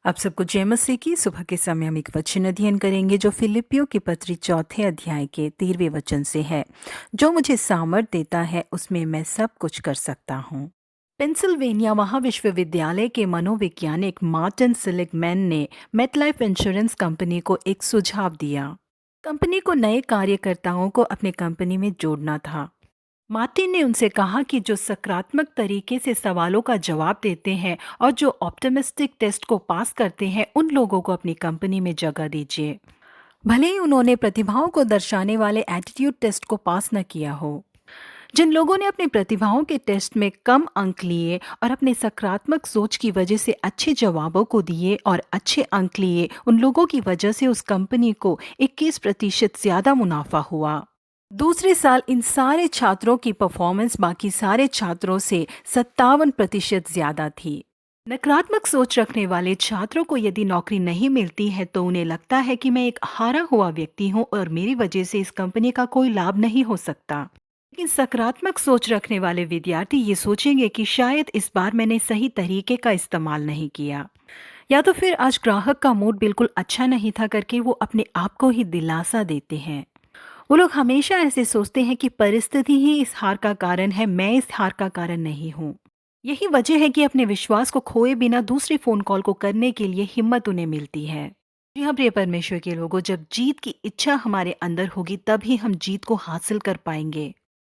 आप सबको जय मसीह की। सुबह के समय हम एक वचन अध्ययन करेंगे जो फिलिपियों की पत्री चौथे अध्याय के 13वें वचन से है। जो मुझे सामर्थ देता है उसमें मैं सब कुछ कर सकता हूँ। पेंसिल्वेनिया महाविश्वविद्यालय के मनोवैज्ञानिक मार्टिन सिलिगमैन ने मेटलाइफ इंश्योरेंस कंपनी को एक सुझाव दिया। कंपनी को नए कार्यकर्ताओं को अपने कंपनी में जोड़ना था। मार्टिन ने उनसे कहा कि जो सकारात्मक तरीके से सवालों का जवाब देते हैं और जो ऑप्टिमिस्टिक टेस्ट को पास करते हैं उन लोगों को अपनी कंपनी में जगह दीजिए, भले ही उन्होंने प्रतिभाओं को दर्शाने वाले एटीट्यूड टेस्ट को पास न किया हो। जिन लोगों ने अपनी प्रतिभाओं के टेस्ट में कम अंक लिए और अपने सकारात्मक सोच की वजह से अच्छे जवाबों को दिए और अच्छे अंक लिए, उन लोगों की वजह से उस कंपनी को 21% ज्यादा मुनाफा हुआ। दूसरे साल इन सारे छात्रों की परफॉर्मेंस बाकी सारे छात्रों से 57% ज्यादा थी। नकारात्मक सोच रखने वाले छात्रों को यदि नौकरी नहीं मिलती है तो उन्हें लगता है कि मैं एक हारा हुआ व्यक्ति हूं और मेरी वजह से इस कंपनी का कोई लाभ नहीं हो सकता। लेकिन सकारात्मक सोच रखने वाले विद्यार्थी ये सोचेंगे कि शायद इस बार मैंने सही तरीके का इस्तेमाल नहीं किया, या तो फिर आज ग्राहक का मूड बिल्कुल अच्छा नहीं था करके वो अपने आप को ही दिलासा देते हैं। वो लोग हमेशा ऐसे सोचते हैं कि परिस्थिति ही इस हार का कारण है, मैं इस हार का कारण नहीं हूँ। यही वजह है कि अपने विश्वास को खोए बिना दूसरे फोन कॉल को करने के लिए हिम्मत उन्हें मिलती है। जी हाँ प्रिय परमेश्वर के लोगों, जब जीत की इच्छा हमारे अंदर होगी तभी हम जीत को हासिल कर पाएंगे।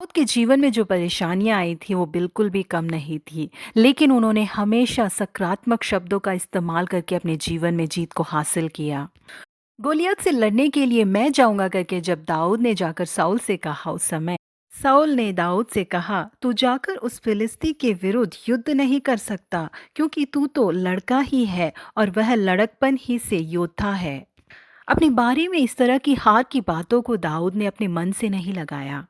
खुद के जीवन में जो परेशानियां आई थी वो बिल्कुल भी कम नहीं थी, लेकिन उन्होंने हमेशा सकारात्मक शब्दों का इस्तेमाल करके अपने जीवन में जीत को हासिल किया। गोलियत से लड़ने के लिए मैं जाऊंगा करके जब दाऊद ने जाकर साउल से कहा, उस समय साउल ने दाऊद से कहा, तू जाकर उस फिलिस्ती के विरुद्ध युद्ध नहीं कर सकता, क्योंकि तू तो लड़का ही है और वह लड़कपन ही से योद्धा है। अपने बारे में इस तरह की हार की बातों को दाऊद ने अपने मन से नहीं लगाया,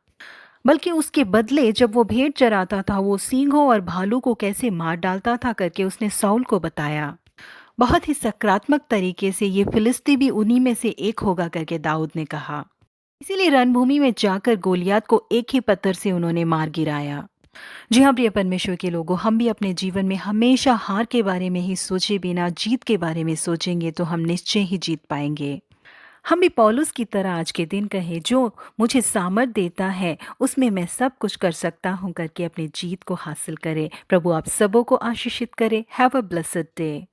बल्कि उसके बदले जब वो भेड़ चराता था वो सींगों और भालू को कैसे मार डालता था करके उसने साउल को बताया। बहुत ही सकारात्मक तरीके से ये फिलिस्ती भी उन्हीं में से एक होगा करके दाऊद ने कहा। इसीलिए रणभूमि में जाकर गोलियात को एक ही पत्थर से उन्होंने मार गिराया। जी हाँ प्रिय परमेश्वर के लोगों, हम भी अपने जीवन में हमेशा हार के बारे में ही सोचे बिना जीत के बारे में सोचेंगे तो हम निश्चय ही जीत पाएंगे। हम भी पौलुस की तरह आज के दिन कहे, जो मुझे सामर्थ देता है उसमें मैं सब कुछ कर सकता हूँ करके अपनी जीत को हासिल करें। प्रभु आप सबों को आशीषित करे। Have a blessed day.